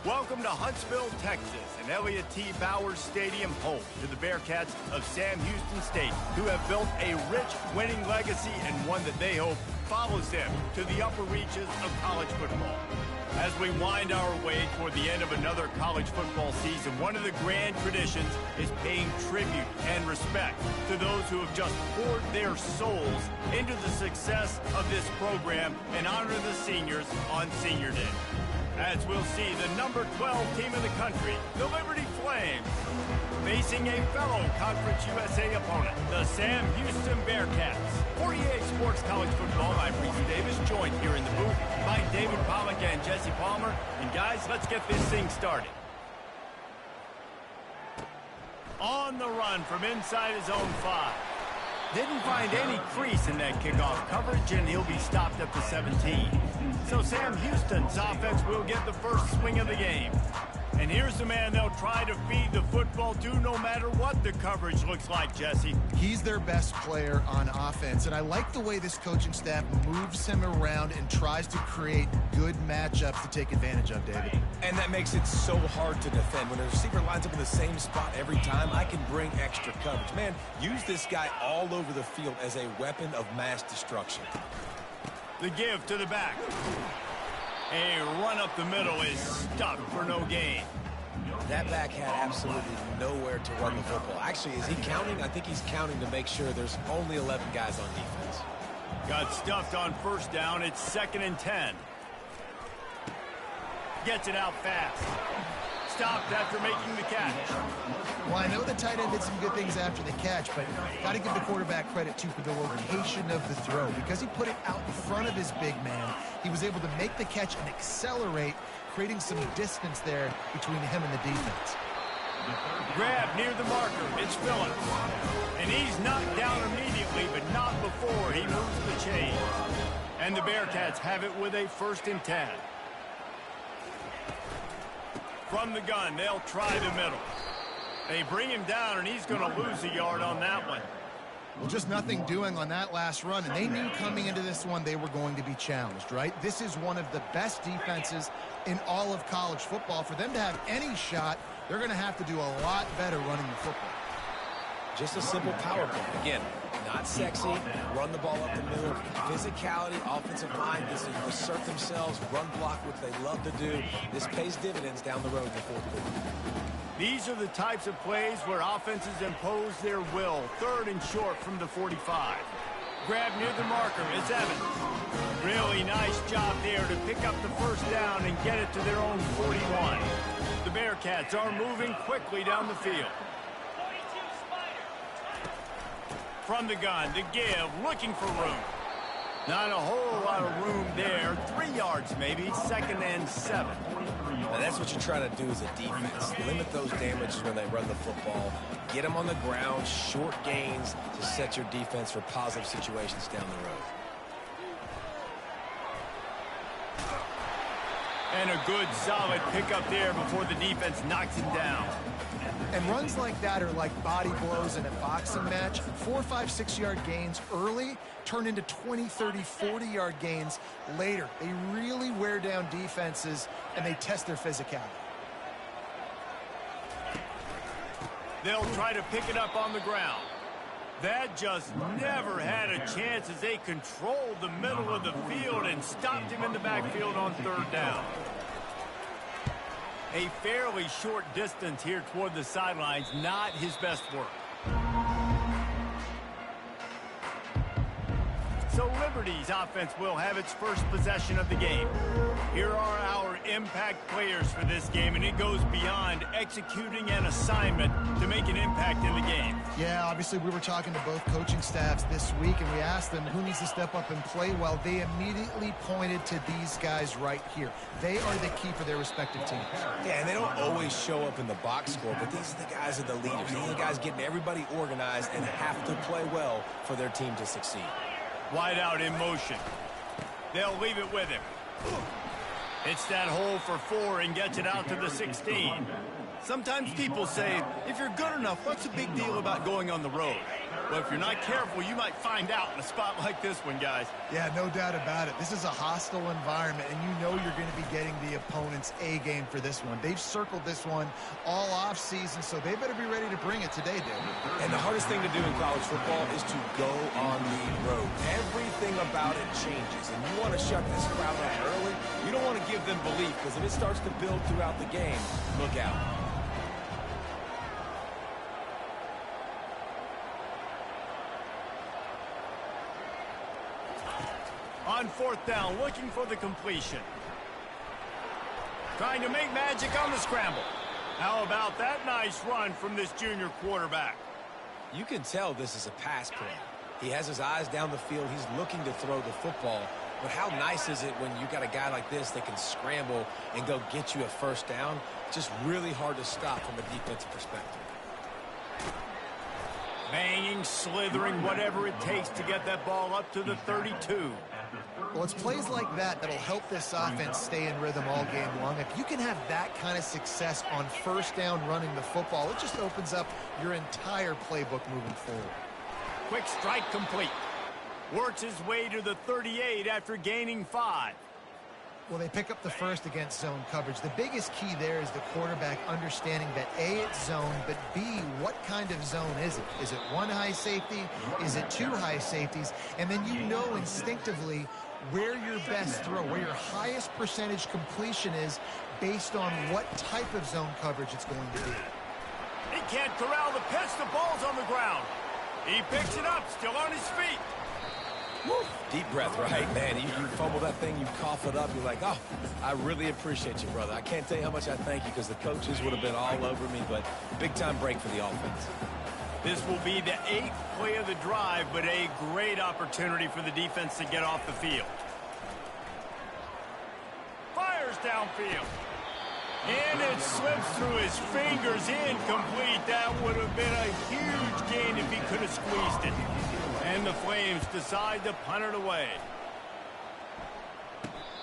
Welcome to Huntsville, Texas, and Elliott T. Bowers Stadium, home to the BearKats of Sam Houston State, who have built a rich winning legacy and one that they hope follows them to the upper reaches of college football. As we wind our way toward the end of another college football season, one of the grand traditions is paying tribute and respect to those who have just poured their souls into the success of this program and honor the seniors on Senior Day. As we'll see the number 12 team in the country, the Liberty Flames, facing a fellow Conference USA opponent, the Sam Houston BearKats. For EA Sports College Football, I'm Reese Davis, joined here in the booth by David Pollack and Jesse Palmer. And guys, let's get this thing started. On the run from inside his own 5. Didn't find any crease in that kickoff coverage, and he'll be stopped at the 17. So Sam Houston's offense will get the first swing of the game. And here's the man they'll try to feed the football to no matter what the coverage looks like, Jesse. He's their best player on offense, and I like the way this coaching staff moves him around and tries to create good matchups to take advantage of, David. And that makes it so hard to defend. When a receiver lines up in the same spot every time, I can bring extra coverage. Man, use this guy all over the field as a weapon of mass destruction. The give to the back. A run up the middle is stuck for no gain. That back had absolutely nowhere to run the football. Actually, is he counting? I think he's counting to make sure there's only 11 guys on defense. Got stuffed on first down. It's 2nd and 10. Gets it out fast. Stopped after making the catch. Well, I know the tight end did some good things after the catch, but got to give the quarterback credit, too, for the location of the throw. Because he put it out in front of his big man, he was able to make the catch and accelerate, creating some distance there between him and the defense. Grab near the marker. It's Phillips. And he's knocked down immediately, but not before he moves the chains. And the BearKats have it with a 1st and 10. From the gun, they'll try the middle. They bring him down, and he's going to lose a yard on that one. Well, just nothing doing on that last run, and they knew coming into this one they were going to be challenged, right? This is one of the best defenses in all of college football. For them to have any shot, they're going to have to do a lot better running the football. Just a simple power play. Again, not sexy, run the ball up the middle, physicality, offensive line, this is assert themselves, run block, what they love to do. This pays dividends down the road in the 4th quarter. These are the types of plays where offenses impose their will. 3rd and short from the 45. Grab near the marker. It's Evans. Really nice job there to pick up the first down and get it to their own 41. The BearKats are moving quickly down the field. From the gun, the give, looking for room. Not a whole lot of room there. 3 yards maybe, 2nd and 7. Now that's what you try to do as a defense. Limit those damages when they run the football. Get them on the ground, short gains to set your defense for positive situations down the road. And a good solid pickup there before the defense knocks him down. And runs like that are like body blows in a boxing match. 4, 5, 6-yard gains early turn into 20, 30, 40-yard gains later. They really wear down defenses, and they test their physicality. They'll try to pick it up on the ground. That just never had a chance as they controlled the middle of the field and stopped him in the backfield on 3rd down. A fairly short distance here toward the sidelines, not his best work. So Liberty's offense will have its first possession of the game. Here are our impact players for this game, and it goes beyond executing an assignment to make an impact in the game. Yeah, obviously we were talking to both coaching staffs this week, and we asked them who needs to step up and play well. They immediately pointed to these guys right here. They are the key for their respective teams. Yeah, and they don't always show up in the box score, but these are the guys that are the leaders. These are the guys getting everybody organized and have to play well for their team to succeed. Wide out in motion. They'll leave it with him. It's that hole for 4 and gets it out to the 16. Sometimes people say, if you're good enough, what's the big deal about going on the road? Well, if you're not careful, you might find out in a spot like this one, guys. Yeah, no doubt about it. This is a hostile environment, and you know you're going to be getting the opponent's A game for this one. They've circled this one all off season, so they better be ready to bring it today, David. And the hardest thing to do in college football is to go on the road. Everything about it changes, and you want to shut this crowd up early. You don't want to give them belief, because if it starts to build throughout the game, look out. On fourth down, looking for the completion. Trying to make magic on the scramble. How about that nice run from this junior quarterback? You can tell this is a pass play. He has his eyes down the field. He's looking to throw the football. But how nice is it when you got a guy like this that can scramble and go get you a first down? Just really hard to stop from a defensive perspective. Banging, slithering, whatever it takes to get that ball up to the 32. Well, it's plays like that that'll help this offense stay in rhythm all game long. If you can have that kind of success on first down running the football, it just opens up your entire playbook moving forward. Quick strike complete. Works his way to the 38 after gaining 5. Well, they pick up the first against zone coverage. The biggest key there is the quarterback understanding that A, it's zone, but B, what kind of zone is it? Is it one high safety? Is it two high safeties? And then you know instinctively where your best throw, where your highest percentage completion is based on what type of zone coverage it's going to be. He can't corral the pitch. The ball's on the ground. He picks it up, still on his feet. Woo. Deep breath, right? Man, you fumble that thing, you cough it up, you're like, oh, I really appreciate you, brother. I can't tell you how much I thank you, because the coaches would have been all over me, but big-time break for the offense. This will be the 8th play of the drive, but a great opportunity for the defense to get off the field. Fires downfield. And it slips through his fingers, incomplete. That would have been a huge gain if he could have squeezed it. And the Flames decide to punt it away.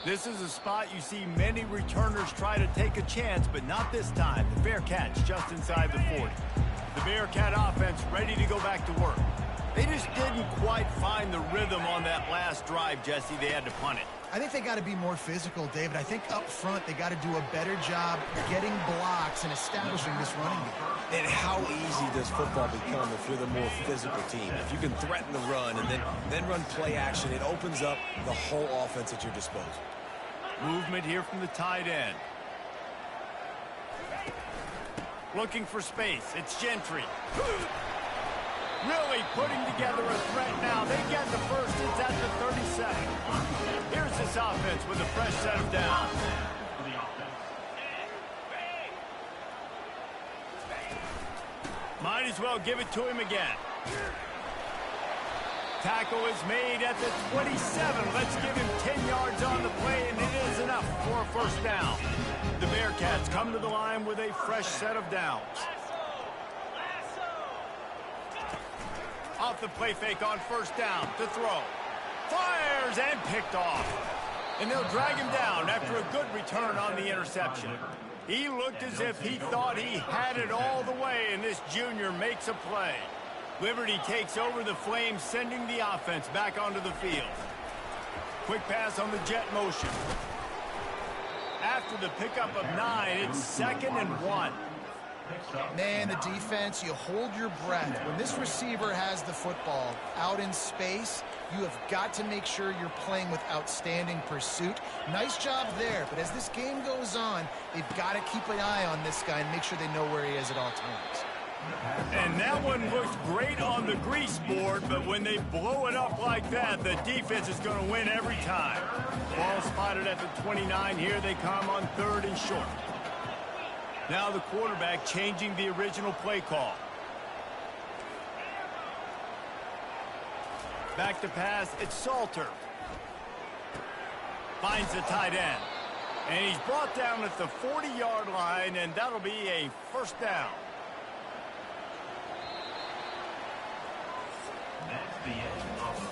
This is a spot you see many returners try to take a chance, but not this time. The BearKats just inside the 40. The BearKat offense ready to go back to work. They just didn't quite find the rhythm on that last drive, Jesse. They had to punt it. I think they got to be more physical, David. I think up front they got to do a better job getting blocks and establishing this running game. And how easy does football become if you're the more physical team? If you can threaten the run and then run play action, it opens up the whole offense at your disposal. Movement here from the tight end. Looking for space. It's Gentry. Really putting together a threat now. They get the first. It's at the 32nd. Here's this offense with a fresh set of downs. Might as well give it to him again. Tackle is made at the 27. Let's give him 10 yards on the play, and it is enough for a first down. The BearKats come to the line with a fresh set of downs. Off the play fake on first down to throw. Fires and picked off. And they'll drag him down after a good return on the interception. He looked as if he thought he had it all the way, and this junior makes a play. Liberty takes over the Flames, sending the offense back onto the field. Quick pass on the jet motion. After the pickup of 9, it's 2nd and 1. Man, the defense, you hold your breath. When this receiver has the football out in space, you have got to make sure you're playing with outstanding pursuit. Nice job there, but as this game goes on, they've got to keep an eye on this guy and make sure they know where he is at all times. And that one looks great on the grease board, but when they blow it up like that, the defense is going to win every time. Ball spotted at the 29. Here they come on 3rd and short. Now the quarterback changing the original play call. Back to pass, it's Salter. Finds the tight end. And he's brought down at the 40-yard line, and that'll be a first down.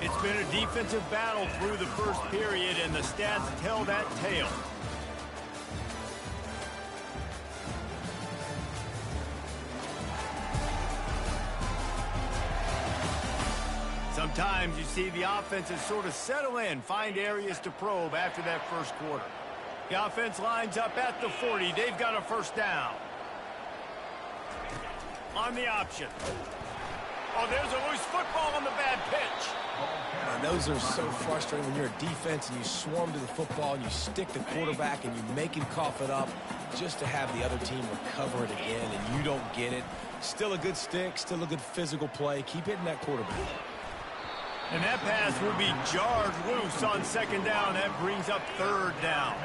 It's been a defensive battle through the first period, and the stats tell that tale. Sometimes you see the offenses sort of settle in, find areas to probe after that first quarter. The offense lines up at the 40. They've got a first down. On the option. Oh, there's a loose football on the bad pitch. And those are so frustrating when you're a defense and you swarm to the football and you stick the quarterback and you make him cough it up just to have the other team recover it again and you don't get it. Still a good stick, still a good physical play. Keep hitting that quarterback. And that pass will be jarred loose on second down. That brings up third down.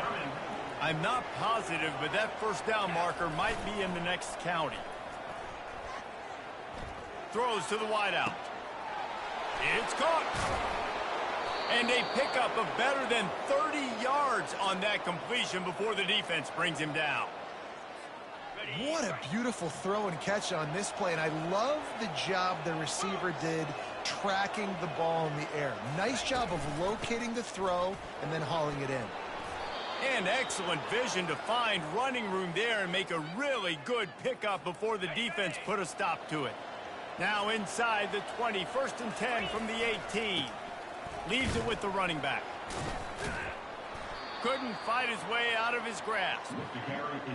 I'm not positive, but that first down marker might be in the next county. Throws to the wideout. It's caught. And a pickup of better than 30 yards on that completion before the defense brings him down. What a beautiful throw and catch on this play, and I love the job the receiver did tracking the ball in the air. Nice job of locating the throw and then hauling it in. And excellent vision to find running room there and make a really good pickup before the defense put a stop to it. Now inside the 20, 1st and 10 from the 18. Leaves it with the running back. Couldn't fight his way out of his grasp.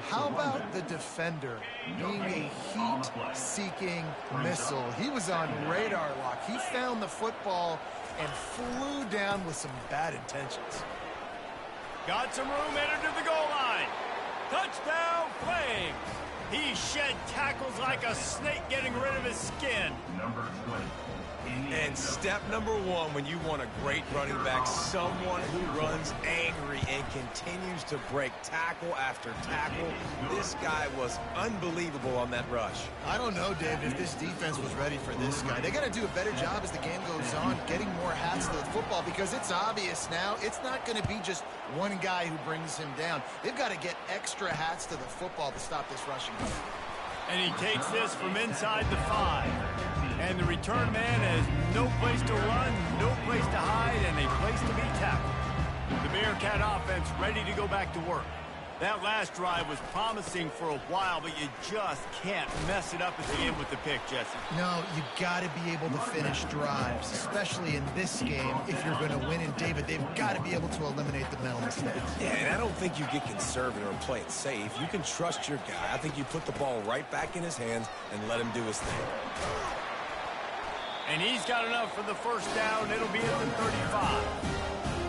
How about the defender being a heat-seeking missile? He was on radar lock. He found the football and flew down with some bad intentions. Got some room, entered to the goal line. Touchdown, Flames. He shed tackles like a snake getting rid of his skin. Number 20. And step number one when you want a great running back, someone who runs angry and continues to break tackle after tackle. This guy was unbelievable on that rush. I don't know, David, if this defense was ready for this guy. They got to do a better job as the game goes on, getting more hats to the football, because it's obvious now it's not going to be just one guy who brings him down. They've got to get extra hats to the football to stop this rushing game. And he takes this from inside the 5. And the return man has no place to run, no place to hide, and a place to be tackled. The BearKat offense ready to go back to work. That last drive was promising for a while, but you just can't mess it up at the end with the pick, Jesse. No, you got to be able to finish drives, especially in this game if you're going to win. And, David, they've got to be able to eliminate the mental mistakes. Yeah, and I don't think you get conservative or play it safe. You can trust your guy. I think you put the ball right back in his hands and let him do his thing. And he's got enough for the first down. It'll be at the 35.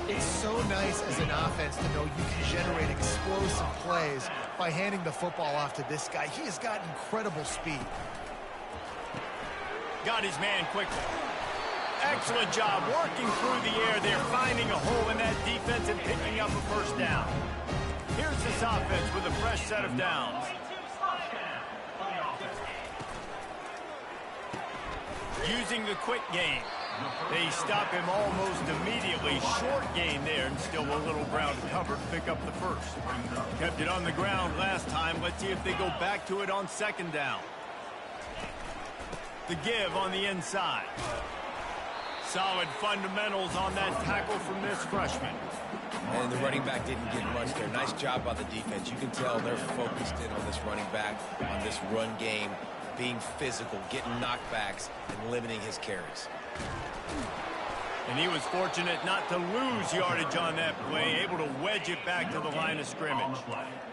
It's so nice as an offense to know you can generate explosive plays by handing the football off to this guy. He has got incredible speed. Got his man quickly. Excellent job working through the air there, finding a hole in that defense and picking up a first down. Here's this offense with a fresh set of downs. Using the quick game. They stop him almost immediately. Short gain there, and still a little ground to cover to pick up the first. Kept it on the ground last time. Let's see if they go back to it on second down. The give on the inside. Solid fundamentals on that tackle from this freshman. And the running back didn't get much there. Nice job by the defense. You can tell they're focused in on this running back, on this run game, being physical, getting knockbacks, and limiting his carries. And he was fortunate not to lose yardage on that play, able to wedge it back to the line of scrimmage.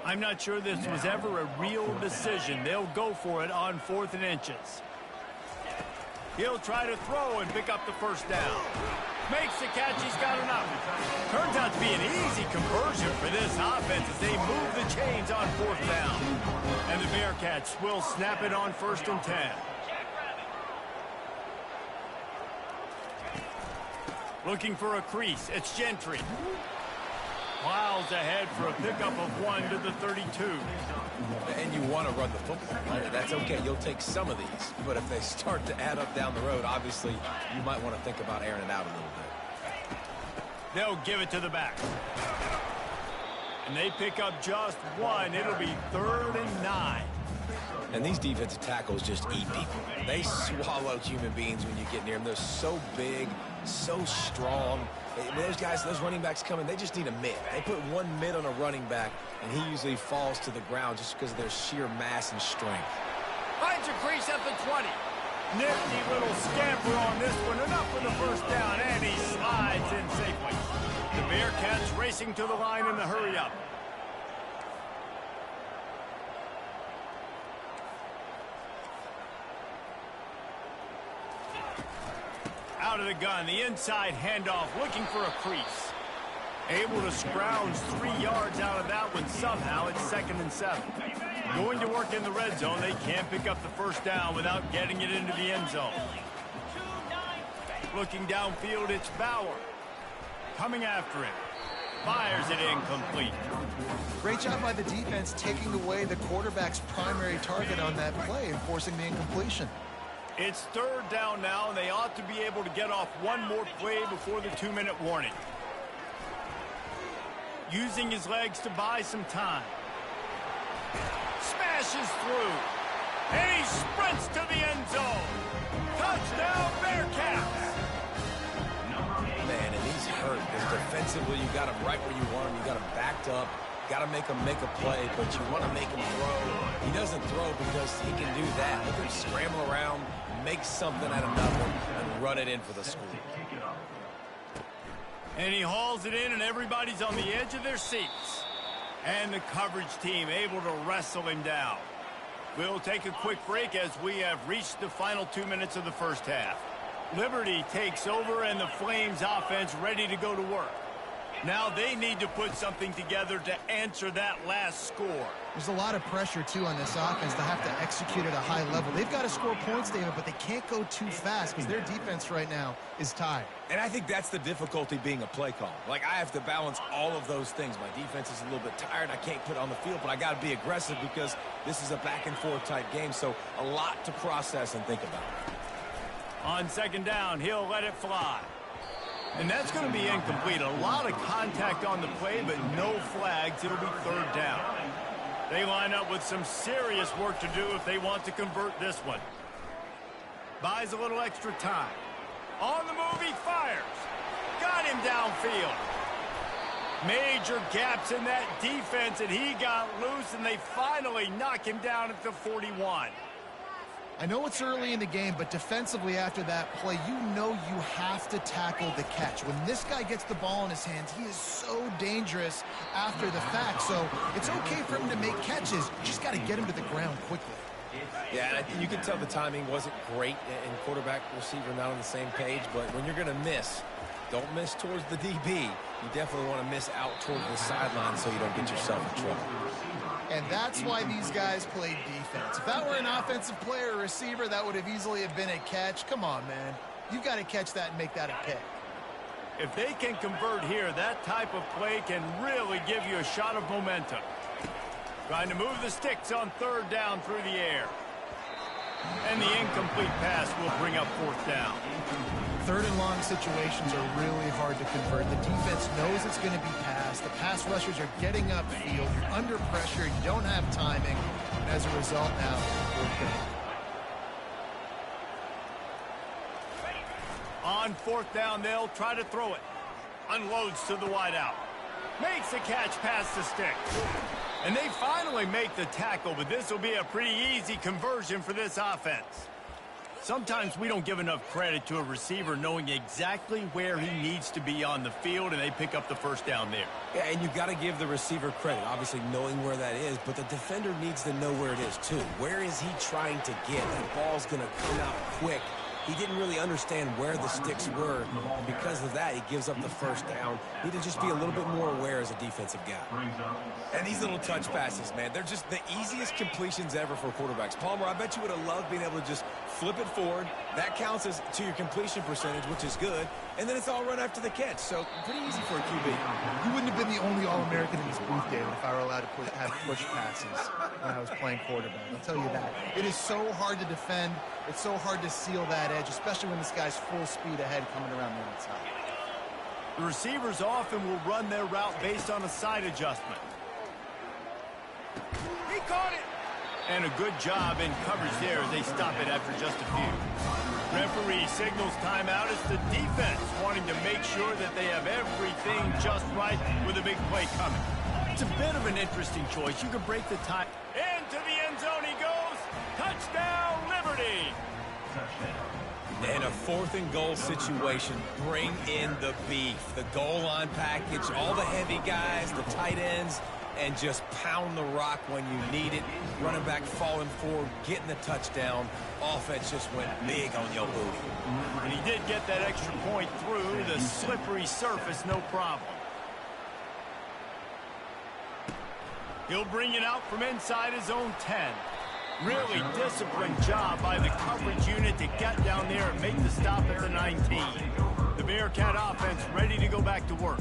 I'm not sure this was ever a real decision. They'll go for it on 4th and inches. He'll try to throw and pick up the first down. Makes the catch, he's got enough. Turns out to be an easy conversion for this offense as they move the chains on 4th down. And the BearKats will snap it on 1st and 10. Looking for a crease, it's Gentry. Miles ahead for a pickup of 1 to the 32. And you want to run the football, right? That's okay. You'll take some of these. But if they start to add up down the road, obviously, you might want to think about airing it out a little bit. They'll give it to the back. And they pick up just 1. It'll be 3rd and 9. And these defensive tackles just eat people. They swallow human beings when you get near them. They're so big, so strong. Those guys, those running backs coming, they just need a mid. They put 1 mid on a running back, and he usually falls to the ground just because of their sheer mass and strength. Finds a crease at the 20. Nifty little scamper on this one, enough for the first down, and he slides in safely. The BearKats racing to the line in the hurry-up. Out of the gun, the inside handoff, looking for a crease. Able to scrounge 3 yards out of that one somehow. It's 2nd and 7. Going to work in the red zone. They can't pick up the first down without getting it into the end zone. Looking downfield, it's Bauer. Coming after it. Fires it incomplete. Great job by the defense taking away the quarterback's primary target on that play and forcing the incompletion. It's 3rd down now, and they ought to be able to get off one more play before the 2-minute warning. Using his legs to buy some time. Smashes through. And he sprints to the end zone. Touchdown, BearKats! Man, and he's hurt. Because defensively, you got him right where you want him. You got him backed up. Got to make him make a play, but you want to make him throw. He doesn't throw because he can do that. Look at him scramble around, make something out of nothing, and run it in for the score. And he hauls it in, and everybody's on the edge of their seats. And the coverage team able to wrestle him down. We'll take a quick break as we have reached the final 2 minutes of the first half. Liberty takes over, and the Flames offense ready to go to work. Now they need to put something together to answer that last score. There's a lot of pressure, too, on this offense. They have to execute at a high level. They've got to score points, David, but they can't go too fast because their defense right now is tired. And I think that's the difficulty being a play call. Like, I have to balance all of those things. My defense is a little bit tired. I can't put it on the field, but I got to be aggressive because this is a back-and-forth type game, so a lot to process and think about. On 2nd down, he'll let it fly. And that's going to be incomplete. A lot of contact on the play, but no flags. It'll be 3rd down. They line up with some serious work to do if they want to convert this one. Buys a little extra time. On the move, he fires. Got him downfield. Major gaps in that defense, and he got loose, and they finally knock him down at the 41. I know it's early in the game, but defensively after that play, you know you have to tackle the catch. When this guy gets the ball in his hands, he is so dangerous after the fact. So it's okay for him to make catches. You just got to get him to the ground quickly. Yeah, you can tell the timing wasn't great and quarterback receiver not on the same page, but when you're going to miss, don't miss towards the DB. You definitely want to miss out towards the sideline so you don't get yourself in trouble. And that's why these guys played defense. If that were an offensive player or receiver, that would have easily have been a catch. Come on, man. You've got to catch that and make that a pick. If they can convert here, that type of play can really give you a shot of momentum. Trying to move the sticks on 3rd down through the air. And the incomplete pass will bring up 4th down. 3rd and long situations are really hard to convert. The defense knows it's going to be passed. The pass rushers are getting upfield. You're under pressure. You don't have timing. And as a result now, on 4th down, they'll try to throw it. Unloads to the wideout. Makes the catch past the stick. And they finally make the tackle, but this will be a pretty easy conversion for this offense. Sometimes we don't give enough credit to a receiver knowing exactly where he needs to be on the field, and they pick up the first down there. Yeah, and you've got to give the receiver credit, obviously knowing where that is, but the defender needs to know where it is too. Where is he trying to get? That ball's going to come out quick. He didn't really understand where the sticks were, and because of that, he gives up the first down. Need to just be a little bit more aware as a defensive guy. And these little touch passes, man, they're just the easiest completions ever for quarterbacks. Palmer, I bet you would have loved being able to just flip it forward. That counts as to your completion percentage, which is good, and then it's all run after the catch, so pretty easy for a QB. You wouldn't have been the only All-American in this booth, David, if I were allowed to have push passes when I was playing quarterback. I'll tell you that. It is so hard to defend. It's so hard to seal that edge, especially when this guy's full speed ahead coming around the outside. The receivers often will run their route based on a side adjustment. He caught it! And a good job in coverage there as they stop it after just a few. Referee signals timeout. It's the defense wanting to make sure that they have everything just right with a big play coming. It's a bit of an interesting choice. You could break the tie. Into the end zone he goes. Touchdown, Liberty! In a 4th and goal situation, bring in the beef. The goal line package, all the heavy guys, the tight ends, and just pound the rock when you need it. Running back falling forward, getting the touchdown. Offense just went big on your booty. And he did get that extra point through the slippery surface, no problem. He'll bring it out from inside his own 10. Really disciplined job by the coverage unit to get down there and make the stop at the 19. The Bearcat offense ready to go back to work.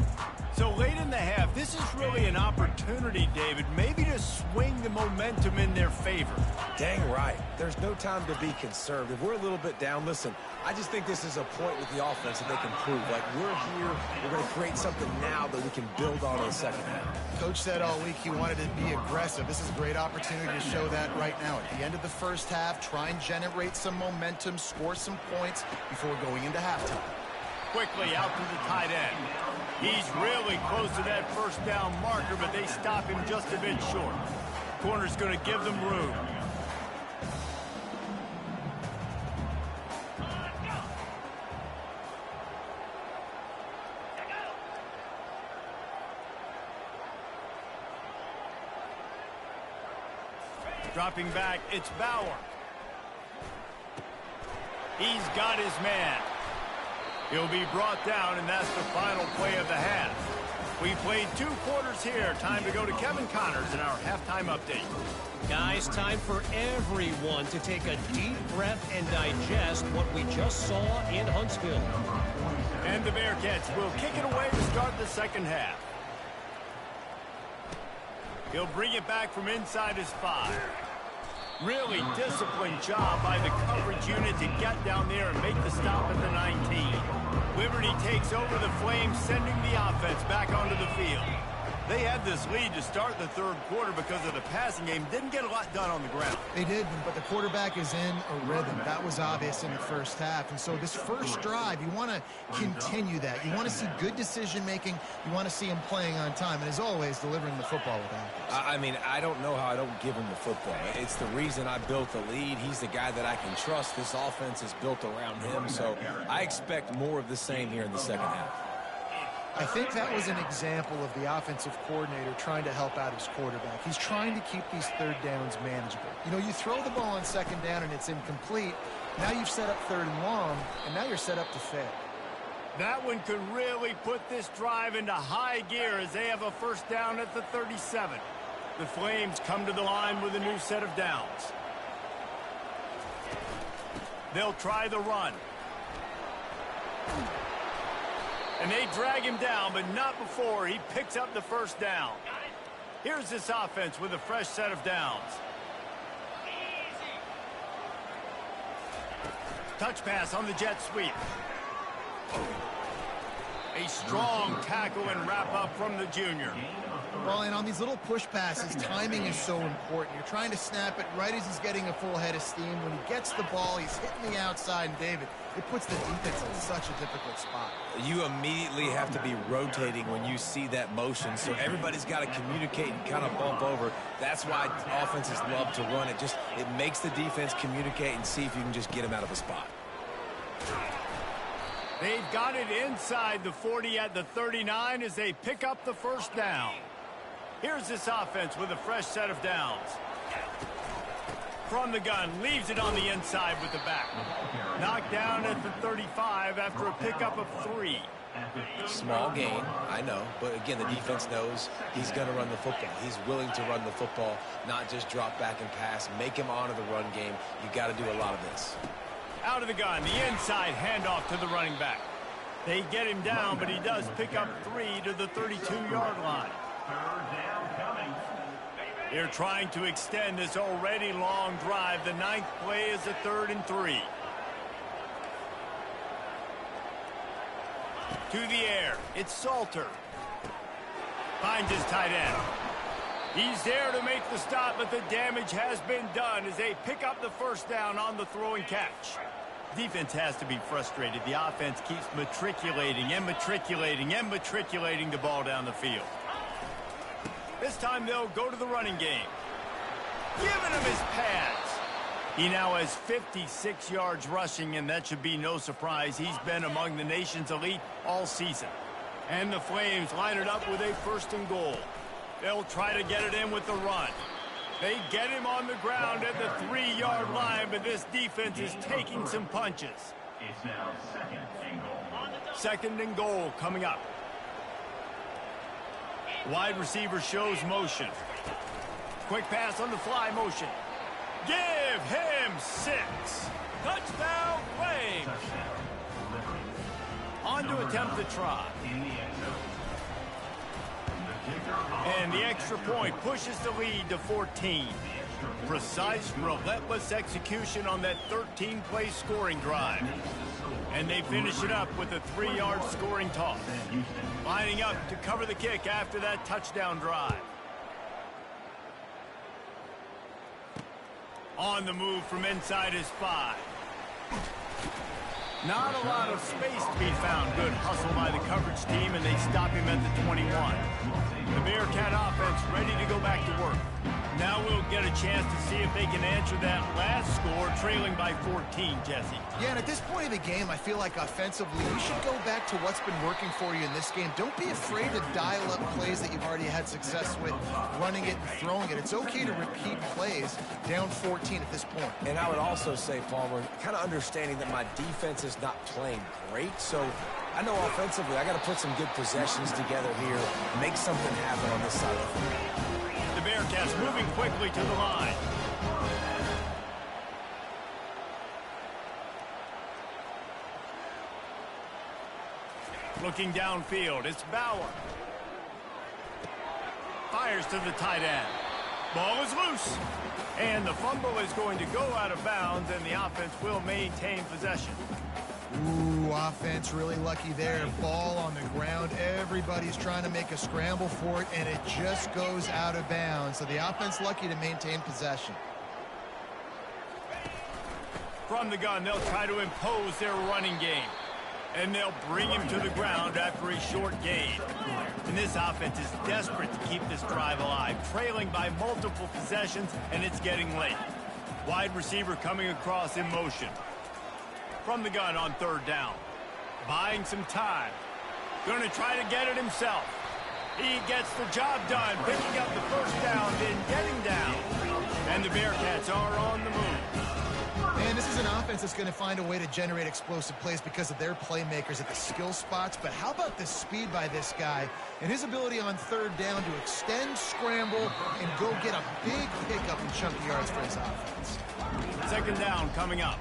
So late in the half, this is really an opportunity, David, maybe to swing the momentum in their favor. Dang right. There's no time to be conservative. We're a little bit down. Listen, I just think this is a point with the offense that they can prove. Like, we're here, we're going to create something now that we can build on in the second half. Coach said all week he wanted to be aggressive. This is a great opportunity to show that right now. At the end of the first half, try and generate some momentum, score some points before going into halftime. Quickly out to the tight end. He's really close to that first down marker, but they stop him just a bit short. Corner's going to give them room. Dropping back, it's Bauer. He's got his man. He'll be brought down, and that's the final play of the half. We played 2 quarters here. Time to go to Kevin Connors in our halftime update. Guys, time for everyone to take a deep breath and digest what we just saw in Huntsville. And the Bearcats will kick it away to start the second half. He'll bring it back from inside his 5. Really disciplined job by the coverage unit to get down there and make the stop at the 19. Liberty takes over the Flames, sending the offense back onto the field. They had this lead to start the third quarter because of the passing game. Didn't get a lot done on the ground. They did, but the quarterback is in a rhythm. That was obvious in the first half. And so this first drive, you want to continue that. You want to see good decision-making. You want to see him playing on time. And as always, delivering the football with accuracy. I mean, I don't know how I don't give him the football. It's the reason I built the lead. He's the guy that I can trust. This offense is built around him. So I expect more of the same here in the second half. I think that was an example of the offensive coordinator trying to help out his quarterback. He's trying to keep these third downs manageable. You know, you throw the ball on second down and it's incomplete. Now you've set up third and long, and now you're set up to fail. That one could really put this drive into high gear as they have a first down at the 37. The Flames come to the line with a new set of downs. They'll try the run. And they drag him down, but not before he picks up the first down. Here's this offense with a fresh set of downs. Touch pass on the jet sweep. A strong tackle and wrap up from the junior. Well, and on these little push passes, timing is so important. You're trying to snap it right as he's getting a full head of steam. When he gets the ball, he's hitting the outside, and David, it puts the defense in such a difficult spot. You immediately have to be rotating when you see that motion, so everybody's got to communicate and kind of bump over. That's why offenses love to run it. It makes the defense communicate and see if you can just get him out of a spot. They've got it inside the 40 at the 39 as they pick up the first down. Here's this offense with a fresh set of downs. From the gun, leaves it on the inside with the back. Knocked down at the 35 after a pickup of 3. Small gain, I know, but again, the defense knows he's going to run the football. He's willing to run the football, not just drop back and pass, make him honor the run game. You got to do a lot of this. Out of the gun, the inside handoff to the running back. They get him down, but he does pick up 3 to the 32-yard line. They're trying to extend this already long drive. The 9th play is a 3rd and 3. To the air, it's Salter. Finds his tight end. He's there to make the stop, but the damage has been done as they pick up the first down on the throw and catch. Defense has to be frustrated. The offense keeps matriculating and matriculating and matriculating the ball down the field. This time they'll go to the running game. Giving him his pads. He now has 56 yards rushing, and that should be no surprise. He's been among the nation's elite all season. And the Flames line it up with a 1st and goal. They'll try to get it in with the run. They get him on the ground at the 3-yard line, but this defense is taking some punches. It's now 2nd and goal. 2nd and goal coming up. Wide receiver shows motion. Quick pass on the fly motion. Give him 6. Touchdown, Flames. On to attempt the try. And the extra point pushes the lead to 14. Precise, relentless execution on that 13-play scoring drive. And they finish it up with a 3-yard scoring toss. Lining up to cover the kick after that touchdown drive. On the move from inside his 5. Not a lot of space to be found. Good hustle by the coverage team, and they stop him at the 21. The Bearcat offense ready to go back to work. Now we'll get a chance to see if they can answer that last score, trailing by 14, Jesse. Yeah, and at this point of the game, I feel like offensively, you should go back to what's been working for you in this game. Don't be afraid to dial up plays that you've already had success with, running it and throwing it. It's okay to repeat plays down 14 at this point. And I would also say, Palmer, kind of understanding that my defense is not playing great, so I know offensively I got to put some good possessions together here, make something happen on this side of the field. The Bearcats moving quickly to the line. Looking downfield, it's Bauer. Fires to the tight end. Ball is loose. And the fumble is going to go out of bounds, and the offense will maintain possession. Ooh, offense really lucky there. Ball on the ground. Everybody's trying to make a scramble for it, and it just goes out of bounds. So the offense lucky to maintain possession. From the gun, they'll try to impose their running game. And they'll bring him to the ground after a short gain. And this offense is desperate to keep this drive alive, trailing by multiple possessions, and it's getting late. Wide receiver coming across in motion. From the gun on 3rd down. Buying some time. Going to try to get it himself. He gets the job done, picking up the 1st down, then getting down. And the Bearcats are on the move. Man, this is an offense that's going to find a way to generate explosive plays because of their playmakers at the skill spots. But how about the speed by this guy and his ability on 3rd down to extend, scramble, and go get a big pickup and chunky yards for his offense. 2nd down coming up.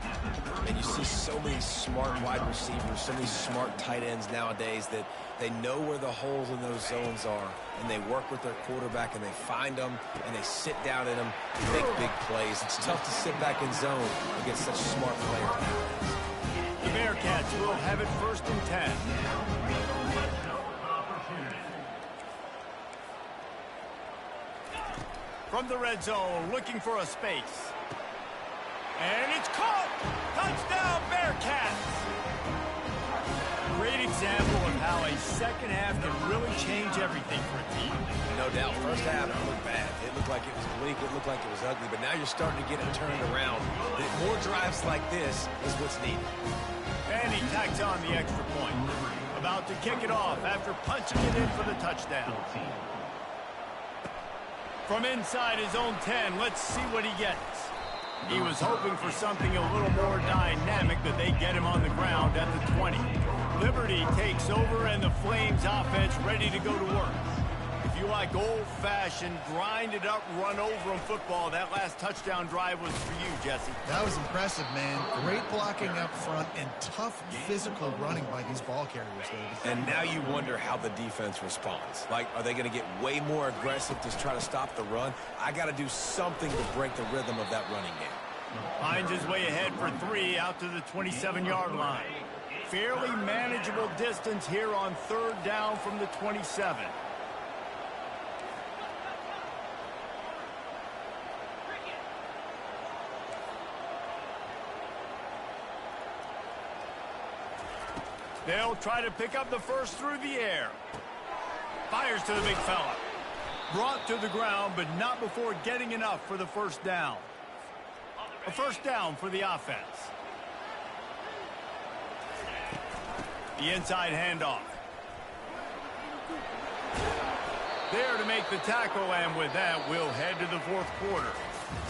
And you see so many smart wide receivers, so many smart tight ends nowadays that they know where the holes in those zones are, and they work with their quarterback, and they find them, and they sit down in them and make big plays. It's tough to sit back in zone against such smart players. The Bearcats will have it 1st and 10. From the red zone, looking for a space. And it's caught! Touchdown, Bearcats! Great example of how a second half can really change everything for a team. No doubt. First half, it looked bad. It looked like it was weak. It looked like it was ugly. But now you're starting to get it turned around. More drives like this is what's needed. And he tacks on the extra point. About to kick it off after punching it in for the touchdown. From inside his own 10, let's see what he gets. He was hoping for something a little more dynamic, but they get him on the ground at the 20. Liberty takes over, and the Flames offense ready to go to work. If you like old-fashioned, grinded-up, run-over-'em football, that last touchdown drive was for you, Jesse. That was impressive, man. Great blocking up front and tough physical running by these ball carriers, David. And now you wonder how the defense responds. Like, are they going to get way more aggressive to try to stop the run? I got to do something to break the rhythm of that running game. Finds his way ahead for 3 out to the 27-yard line. Fairly manageable distance here on 3rd down from the 27. They'll try to pick up the 1st through the air. Fires to the big fella. Brought to the ground, but not before getting enough for the 1st down. A first down for the offense. The inside handoff. There to make the tackle, and with that, we'll head to the fourth quarter.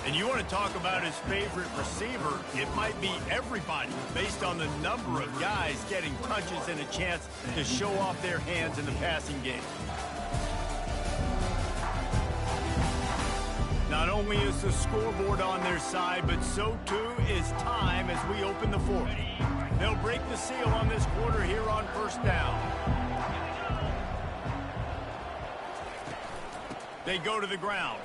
And you want to talk about his favorite receiver, it might be everybody, based on the number of guys getting touches and a chance to show off their hands in the passing game. Not only is the scoreboard on their side, but so too is time as we open the fourth. They'll break the seal on this quarter here on first down. They go to the ground.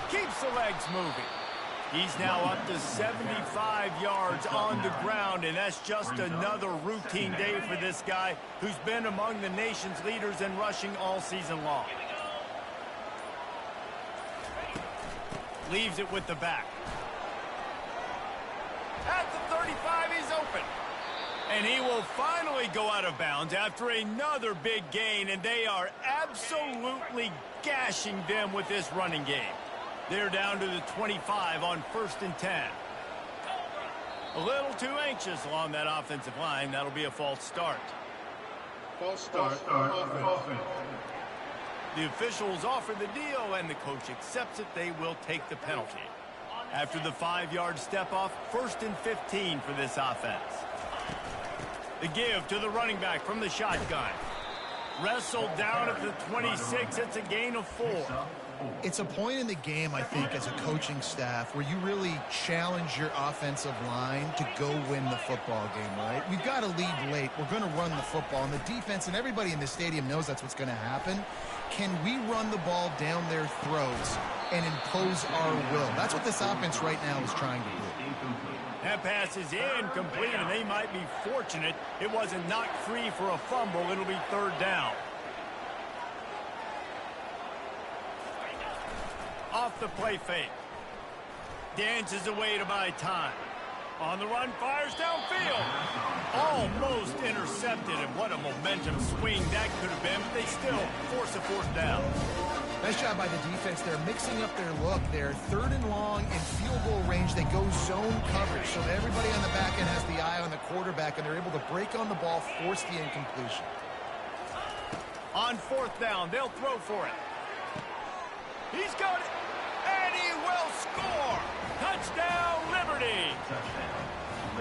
Keeps the legs moving. He's now up to 75 yards on the ground, and that's just another routine day for this guy who's been among the nation's leaders in rushing all season long. Leaves it with the back. At the 35, he's open. And he will finally go out of bounds after another big gain, and they are absolutely gashing them with this running game. They're down to the 25 on 1st and 10. A little too anxious along that offensive line. That'll be a false start. False start. Offense. The officials offer the deal, and the coach accepts it. They will take the penalty. After the 5-yard step-off, 1st and 15 for this offense. The give to the running back from the shotgun. Wrestled down at the 26. It's a gain of 4. It's a point in the game, I think, as a coaching staff where you really challenge your offensive line to go win the football game, right? We've got to lead late. We're going to run the football. And the defense and everybody in the stadium knows that's what's going to happen. Can we run the ball down their throats and impose our will? That's what this offense right now is trying to do. That pass is incomplete, and they might be fortunate it wasn't knocked free for a fumble. It'll be 3rd down. Off the play fake. Dances away to buy time. On the run, fires downfield. Almost intercepted, and what a momentum swing that could have been, but they still force a 4th down. Nice job by the defense. They're mixing up their look. They're 3rd and long in field goal range. They go zone coverage, so that everybody on the back end has the eye on the quarterback, and they're able to break on the ball, force the incompletion. On 4th down, they'll throw for it. He's got it, and he will score. Touchdown, Liberty.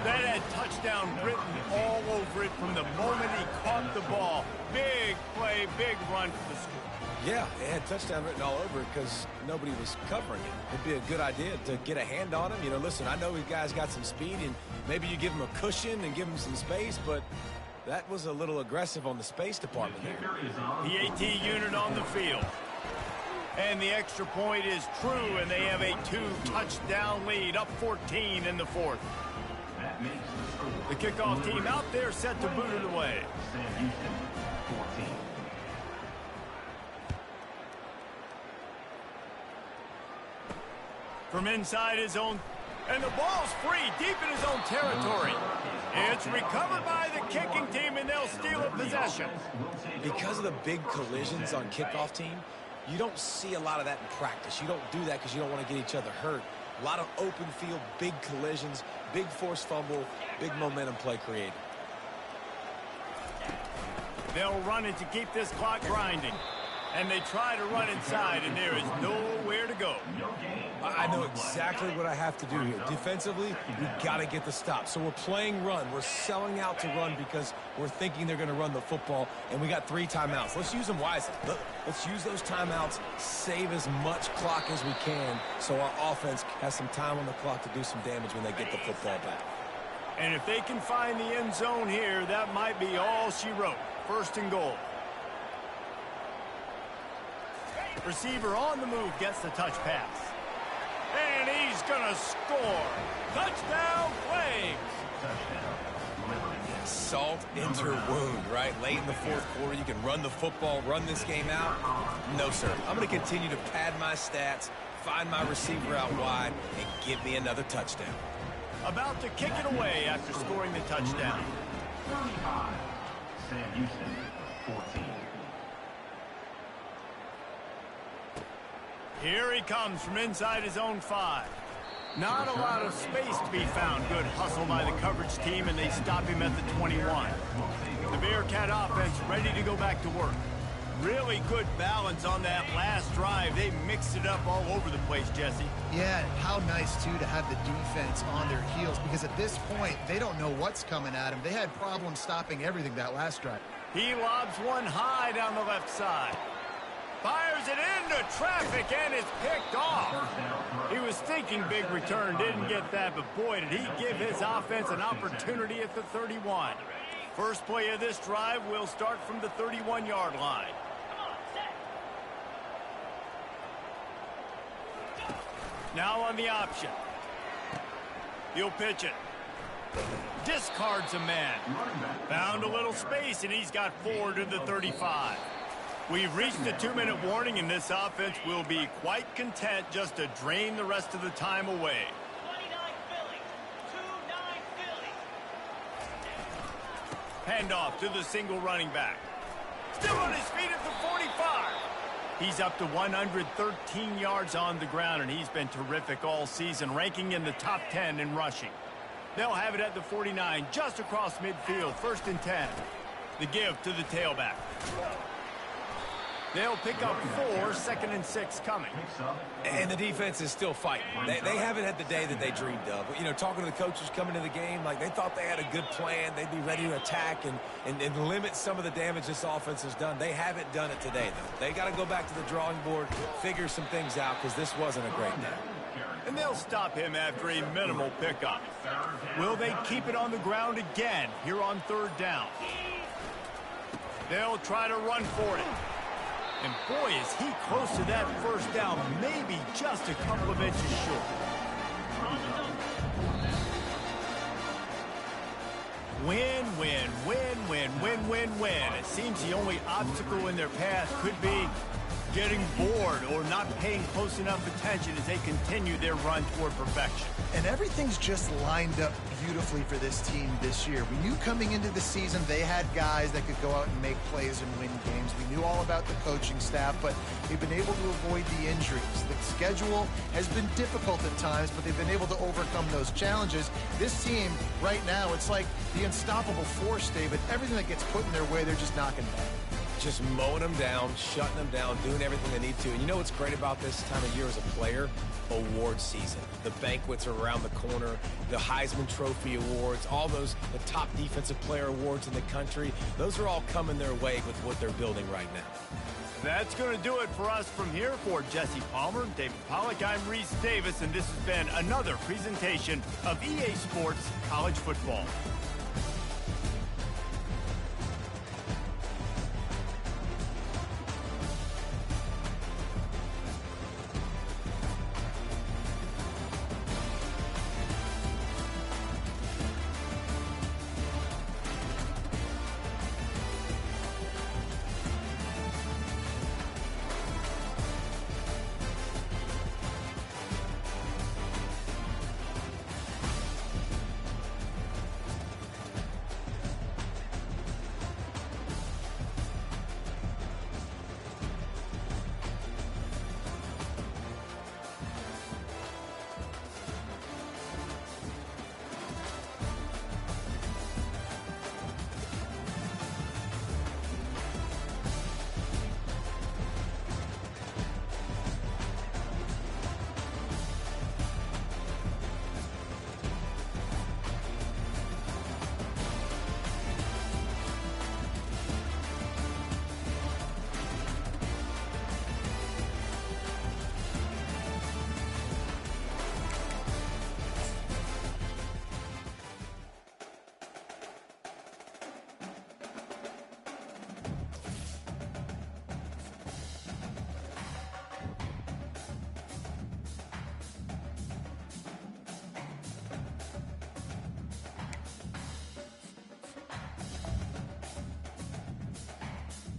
That had touchdown written all over it from the moment he caught the ball. Big play, big run for the score. Yeah, it had touchdown written all over it because nobody was covering it. It'd be a good idea to get a hand on him. You know, listen, I know you guys got some speed, and maybe you give him a cushion and give him some space, but that was a little aggressive on the space department there. The AT unit on the field. And the extra point is true, and they have a 2-touchdown lead, up 14 in the 4th. The kickoff team out there set to boot it away. From inside his own, and the ball's free deep in his own territory. It's recovered by the kicking team, and they'll steal a possession. Because of the big collisions on kickoff team, you don't see a lot of that in practice. You don't do that because you don't want to get each other hurt. A lot of open field, big collisions, big forced fumble, big momentum play created. They'll run it to keep this clock grinding. And they try to run inside, and there is nowhere to go. I know exactly what I have to do here. Defensively, we've got to get the stop. So we're playing run. We're selling out to run because we're thinking they're going to run the football, and we got 3 timeouts. Let's use them wisely. Let's use those timeouts, save as much clock as we can so our offense has some time on the clock to do some damage when they get the football back. And if they can find the end zone here, that might be all she wrote. 1st and goal. Receiver on the move gets the touch pass. And he's going to score. Touchdown, Flames. Salt into wound, right? Late in the 4th quarter, you can run the football, run this game out. No, sir. I'm going to continue to pad my stats, find my receiver out wide, and give me another touchdown. About to kick it away after scoring the touchdown. 35. Sam Houston, 14. Here he comes from inside his own 5. Not a lot of space to be found. Good hustle by the coverage team, and they stop him at the 21. The Bearcat offense ready to go back to work. Really good balance on that last drive. They mixed it up all over the place, Jesse. Yeah, how nice, too, to have the defense on their heels, because at this point, they don't know what's coming at them. They had problems stopping everything that last drive. He lobs one high down the left side. Fires it into traffic, and it's picked off. He was thinking big return, didn't get that, but boy, did he give his offense an opportunity at the 31. First play of this drive will start from the 31-yard line. Now on the option. He'll pitch it. Discards a man. Found a little space, and he's got 4 to the 35. We've reached the 2-minute warning, and this offense will be quite content just to drain the rest of the time away. 29 Phillies, 2-9 Phillies. Handoff to the single running back. Still on his feet at the 45. He's up to 113 yards on the ground, and he's been terrific all season, ranking in the top 10 in rushing. They'll have it at the 49, just across midfield, 1st and 10. The give to the tailback. They'll pick up 4, 2nd and 6 coming. And the defense is still fighting. They haven't had the day that they dreamed of. You know, talking to the coaches coming to the game, like they thought they had a good plan. They'd be ready to attack and limit some of the damage this offense has done. They haven't done it today, though. They got to go back to the drawing board, figure some things out, because this wasn't a great day. And they'll stop him after a minimal pickup. Will they keep it on the ground again here on 3rd down? They'll try to run for it. And boy, is he close to that 1st down, maybe just a couple of inches short. Win, win, win, win, win, win, win. It seems the only obstacle in their path could be getting bored or not paying close enough attention as they continue their run toward perfection. And everything's just lined up beautifully for this team this year. We knew coming into the season they had guys that could go out and make plays and win games. We knew all about the coaching staff, but they've been able to avoid the injuries. The schedule has been difficult at times, but they've been able to overcome those challenges. This team, right now, it's like the unstoppable force, David. Everything that gets put in their way, they're just knocking down. Just mowing them down, shutting them down, doing everything they need to. And you know what's great about this time of year as a player? Award season. The banquets are around the corner, the Heisman Trophy awards, all those, the top defensive player awards in the country. Those are all coming their way with what they're building right now. That's going to do it for us from here. For Jesse Palmer, David Pollack, I'm Reese Davis, and this has been another presentation of EA Sports College Football.